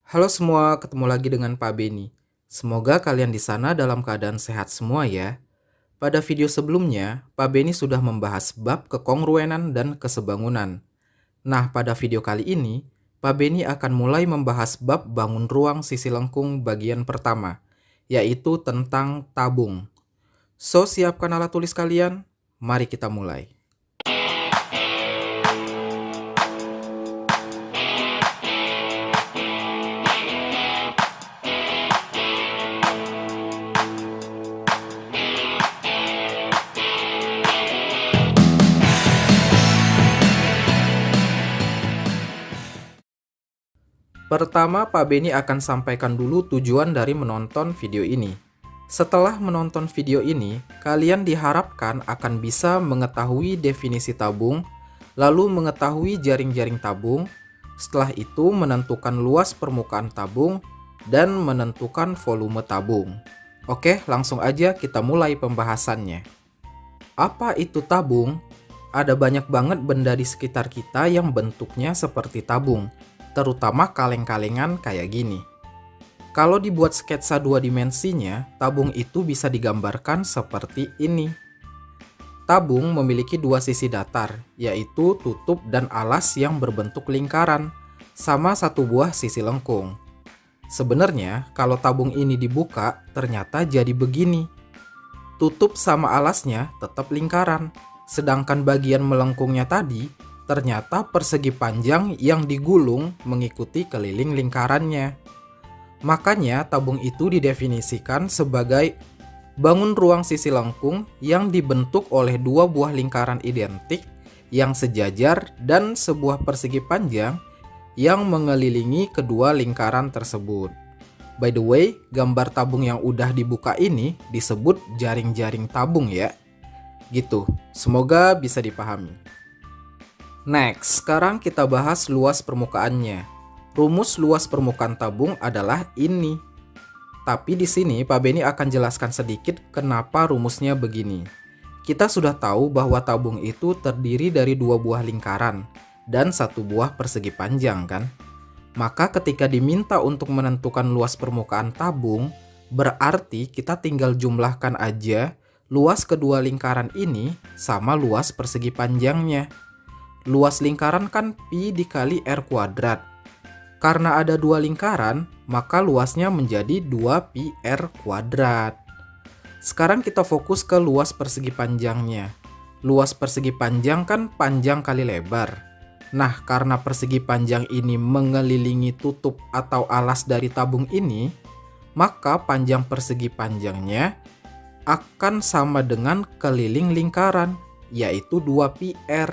Halo semua, ketemu lagi dengan Pak Beni. Semoga kalian di sana dalam keadaan sehat semua ya. Pada video sebelumnya, Pak Beni sudah membahas bab kekongruenan dan kesebangunan. Nah, pada video kali ini, Pak Beni akan mulai membahas bab bangun ruang sisi lengkung bagian pertama, yaitu tentang tabung. So, siapkan alat tulis kalian, mari kita mulai. Pertama, Pak Beni akan sampaikan dulu tujuan dari menonton video ini. Setelah menonton video ini, kalian diharapkan akan bisa mengetahui definisi tabung, lalu mengetahui jaring-jaring tabung, setelah itu menentukan luas permukaan tabung, dan menentukan volume tabung. Oke, langsung aja kita mulai pembahasannya. Apa itu tabung? Ada banyak banget benda di sekitar kita yang bentuknya seperti tabung, terutama kaleng-kalengan kayak gini. Kalau dibuat sketsa dua dimensinya, tabung itu bisa digambarkan seperti ini. Tabung memiliki dua sisi datar, yaitu tutup dan alas yang berbentuk lingkaran, sama satu buah sisi lengkung. Sebenarnya, kalau tabung ini dibuka, ternyata jadi begini. Tutup sama alasnya tetap lingkaran, sedangkan bagian melengkungnya tadi ternyata persegi panjang yang digulung mengikuti keliling lingkarannya. Makanya tabung itu didefinisikan sebagai bangun ruang sisi lengkung yang dibentuk oleh dua buah lingkaran identik yang sejajar dan sebuah persegi panjang yang mengelilingi kedua lingkaran tersebut. By the way, gambar tabung yang udah dibuka ini disebut jaring-jaring tabung ya. Gitu, semoga bisa dipahami. Next, sekarang kita bahas luas permukaannya. Rumus luas permukaan tabung adalah ini. Tapi di sini Pak Beni akan jelaskan sedikit kenapa rumusnya begini. Kita sudah tahu bahwa tabung itu terdiri dari dua buah lingkaran dan satu buah persegi panjang kan? Maka ketika diminta untuk menentukan luas permukaan tabung, berarti kita tinggal jumlahkan aja luas kedua lingkaran ini sama luas persegi panjangnya. Luas lingkaran kan pi dikali r kuadrat. Karena ada dua lingkaran, maka luasnya menjadi 2pi r kuadrat. Sekarang kita fokus ke luas persegi panjangnya. Luas persegi panjang kan panjang kali lebar. Nah, karena persegi panjang ini mengelilingi tutup atau alas dari tabung ini, maka panjang persegi panjangnya akan sama dengan keliling lingkaran, yaitu 2pi r.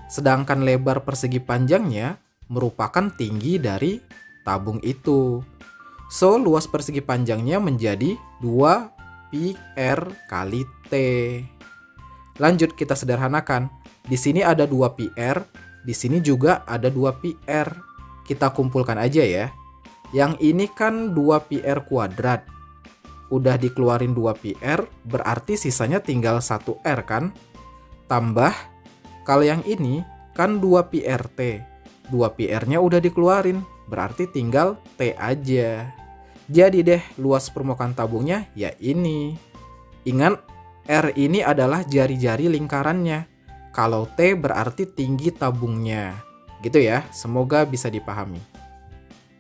Sedangkan lebar persegi panjangnya merupakan tinggi dari tabung itu. So, luas persegi panjangnya menjadi 2pi r kali T. Lanjut kita sederhanakan. Di sini ada 2pi r, di sini juga ada 2pi r. Kita kumpulkan aja ya. Yang ini kan 2pi r kuadrat. Udah dikeluarin 2pi r, berarti sisanya tinggal 1r kan? Tambah, kalau yang ini kan 2pi rt. 2pi r-nya udah dikeluarin, berarti tinggal T aja. Jadi deh, luas permukaan tabungnya ya ini. Ingat, R ini adalah jari-jari lingkarannya. Kalau T berarti tinggi tabungnya. Gitu ya, semoga bisa dipahami.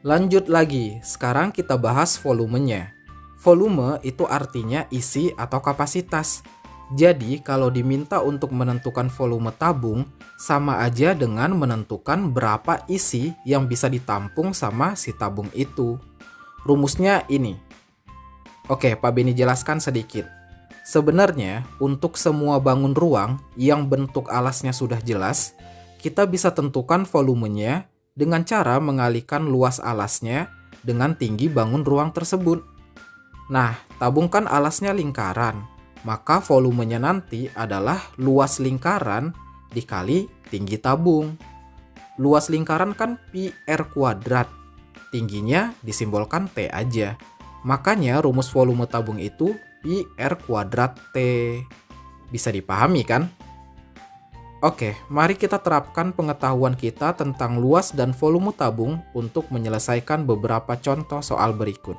Lanjut lagi, sekarang kita bahas volumenya. Volume itu artinya isi atau kapasitas. Jadi, kalau diminta untuk menentukan volume tabung, sama aja dengan menentukan berapa isi yang bisa ditampung sama si tabung itu. Rumusnya ini. Oke, Pak Beni jelaskan sedikit. Sebenarnya, untuk semua bangun ruang yang bentuk alasnya sudah jelas, kita bisa tentukan volumenya dengan cara mengalihkan luas alasnya dengan tinggi bangun ruang tersebut. Nah, tabung kan alasnya lingkaran, maka volumenya nanti adalah luas lingkaran dikali tinggi tabung. Luas lingkaran kan pi r kuadrat, tingginya disimbolkan T aja. Makanya rumus volume tabung itu pi r kuadrat T. Bisa dipahami kan? Oke, mari kita terapkan pengetahuan kita tentang luas dan volume tabung untuk menyelesaikan beberapa contoh soal berikut.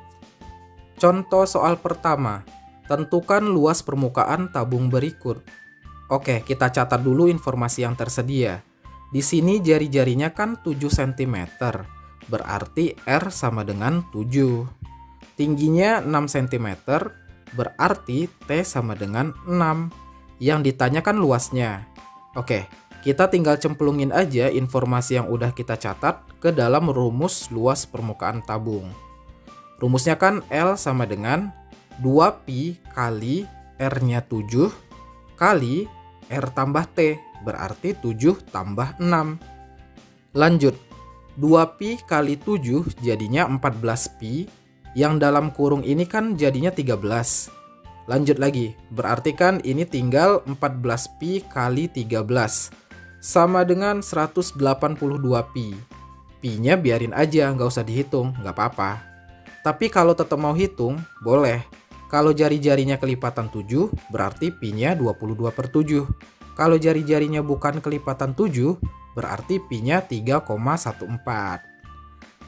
Contoh soal pertama, tentukan luas permukaan tabung berikut. Oke, kita catat dulu informasi yang tersedia. Di sini jari-jarinya kan 7 cm, berarti R sama dengan 7. Tingginya 6 cm, berarti T sama dengan 6. Yang ditanyakan luasnya. Oke, kita tinggal cemplungin aja informasi yang udah kita catat ke dalam rumus luas permukaan tabung. Rumusnya kan L sama dengan 2pi kali R-nya 7 kali R tambah T, berarti 7 tambah 6. Lanjut, 2pi kali 7 jadinya 14pi, yang dalam kurung ini kan jadinya 13. Lanjut lagi, berarti kan ini tinggal 14pi kali 13, sama dengan 182pi. Pi-nya biarin aja, nggak usah dihitung, nggak apa-apa. Tapi kalau tetap mau hitung, boleh. Kalau jari-jarinya kelipatan 7, berarti pi-nya 22/7. Kalau jari-jarinya bukan kelipatan 7, berarti pi-nya 3,14.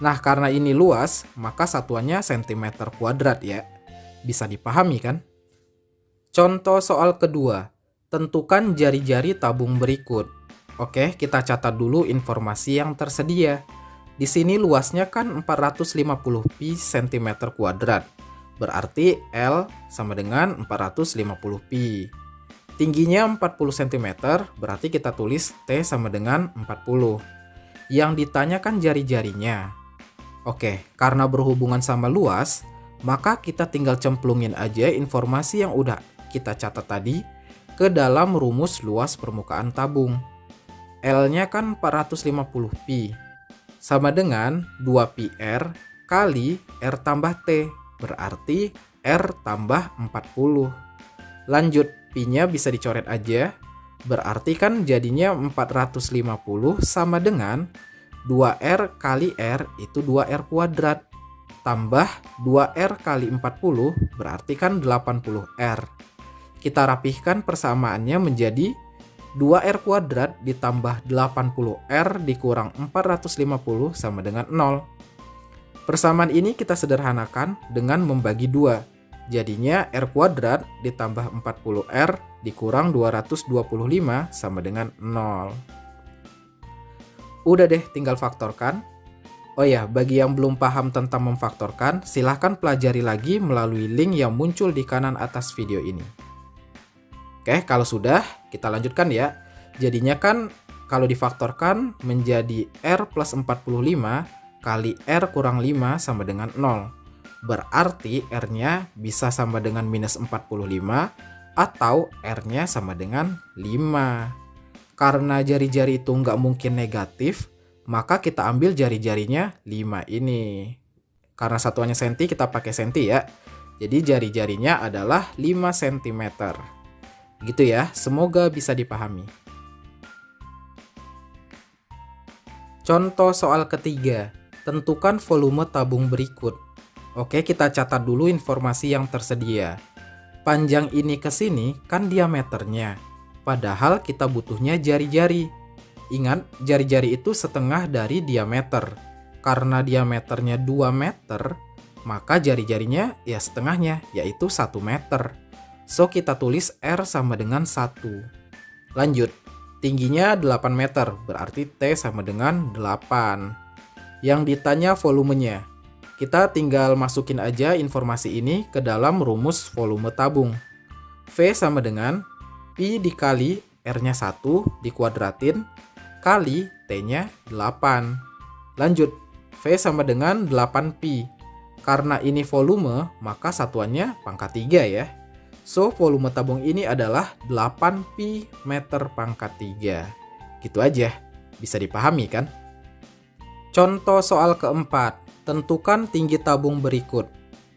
Nah, karena ini luas, maka satuannya cm kuadrat ya. Bisa dipahami kan? Contoh soal kedua, tentukan jari-jari tabung berikut. Oke, kita catat dulu informasi yang tersedia. Di sini luasnya kan 450 pi cm kuadrat. Berarti L sama dengan 450 pi. Tingginya 40 cm, berarti kita tulis T sama dengan 40. Yang ditanyakan jari-jarinya. Oke, karena berhubungan sama luas, maka kita tinggal cemplungin aja informasi yang udah kita catat tadi ke dalam rumus luas permukaan tabung. L-nya kan 450 pi, sama dengan 2pi R kali R tambah T, berarti R tambah 40. Lanjut, pi-nya bisa dicoret aja, berarti kan jadinya 450 sama dengan 2R kali R itu 2R kuadrat, tambah 2R kali 40, berarti kan 80R. Kita rapihkan persamaannya menjadi 2R kuadrat ditambah 80R dikurang 450 sama dengan 0. Persamaan ini kita sederhanakan dengan membagi 2. Jadinya R kuadrat ditambah 40R dikurang 225 sama dengan 0. Udah deh, tinggal faktorkan. Oh ya, bagi yang belum paham tentang memfaktorkan, silahkan pelajari lagi melalui link yang muncul di kanan atas video ini. Oke, kalau sudah, kita lanjutkan ya. Jadinya kan kalau difaktorkan menjadi R plus 45 kali R kurang 5 sama dengan 0. Berarti R-nya bisa sama dengan minus 45 atau R-nya sama dengan 5. Karena jari-jari itu nggak mungkin negatif, maka kita ambil jari-jarinya 5 ini. Karena satuannya senti, kita pakai senti ya. Jadi jari-jarinya adalah 5 cm. Gitu ya, semoga bisa dipahami. Contoh soal ketiga, tentukan volume tabung berikut. Oke, kita catat dulu informasi yang tersedia. Panjang ini ke sini kan diameternya, padahal kita butuhnya jari-jari. Ingat, jari-jari itu setengah dari diameter. Karena diameternya 2 meter, maka jari-jarinya ya setengahnya, yaitu 1 meter. So, kita tulis R sama dengan 1. Lanjut, tingginya 8 meter, berarti T sama dengan 8. Yang ditanya volumenya. Kita tinggal masukin aja informasi ini ke dalam rumus volume tabung. V sama dengan Pi dikali R-nya 1 dikuadratin kali T-nya 8. Lanjut, V sama dengan 8pi. Karena ini volume, maka satuannya pangkat 3 ya. So, volume tabung ini adalah 8pi meter pangkat 3. Gitu aja, bisa dipahami kan? Contoh soal keempat, tentukan tinggi tabung berikut.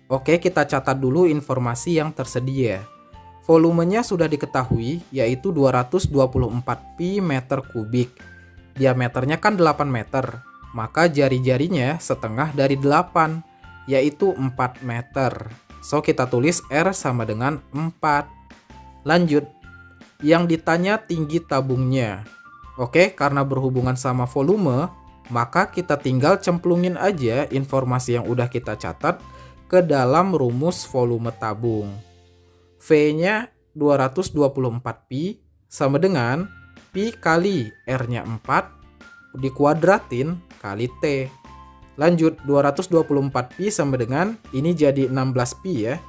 Oke, kita catat dulu informasi yang tersedia. Volumenya sudah diketahui, yaitu 224 pi meter kubik. Diameternya kan 8 meter, maka jari-jarinya setengah dari 8, yaitu 4 meter. So, kita tulis R sama dengan 4. Lanjut, Yang ditanya tinggi tabungnya. Oke, karena berhubungan sama volume, maka kita tinggal cemplungin aja informasi yang udah kita catat ke dalam rumus volume tabung. V-nya 224 pi sama dengan pi kali R-nya 4 dikuadratin kali T. Lanjut, 224 pi sama dengan, ini jadi 16 pi ya,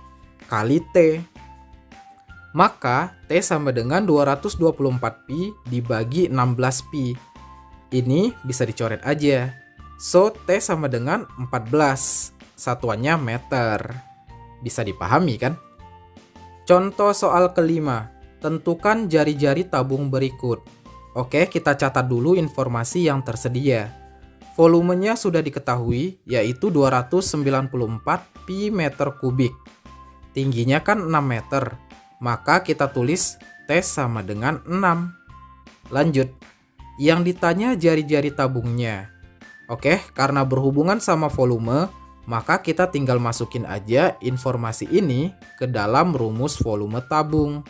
kali T. Maka T sama dengan 224 pi dibagi 16 pi. Ini bisa dicoret aja. So, T sama dengan 14. Satuannya meter. Bisa dipahami kan? Contoh soal kelima. Tentukan jari-jari tabung berikut. Oke, kita catat dulu informasi yang tersedia. Volumenya sudah diketahui, yaitu 294 pi meter kubik. Tingginya kan 6 meter. Maka kita tulis T sama dengan 6. Lanjut, yang ditanya jari-jari tabungnya. Oke, karena berhubungan sama volume, maka kita tinggal masukin aja informasi ini ke dalam rumus volume tabung.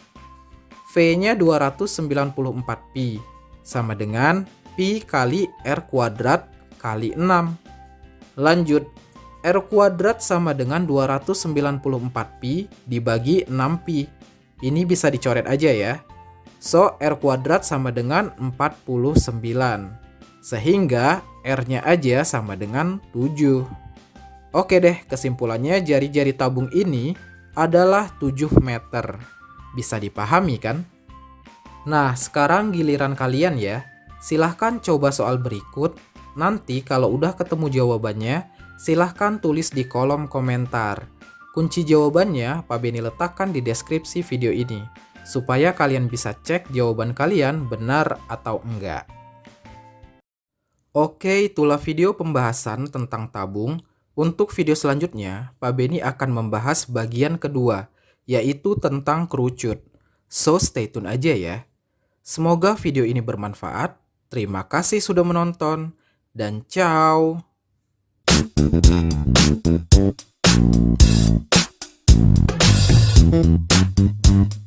V-nya 294 pi, sama dengan pi kali R kuadrat kali 6. Lanjut, R kuadrat sama dengan 294 pi dibagi 6 pi. Ini bisa dicoret aja ya. So, R kuadrat sama dengan 49. Sehingga R-nya aja sama dengan 7. Oke deh, kesimpulannya jari-jari tabung ini adalah 7 meter. Bisa dipahami kan? Nah, sekarang giliran kalian ya. Silahkan coba soal berikut. Nanti kalau udah ketemu jawabannya, silahkan tulis di kolom komentar. Kunci jawabannya Pak Beni letakkan di deskripsi video ini, supaya kalian bisa cek jawaban kalian benar atau enggak. Oke, itulah video pembahasan tentang tabung. Untuk video selanjutnya, Pak Beni akan membahas bagian kedua, yaitu tentang kerucut. So, stay tune aja ya. Semoga video ini bermanfaat. Terima kasih sudah menonton, dan ciao! Thank you.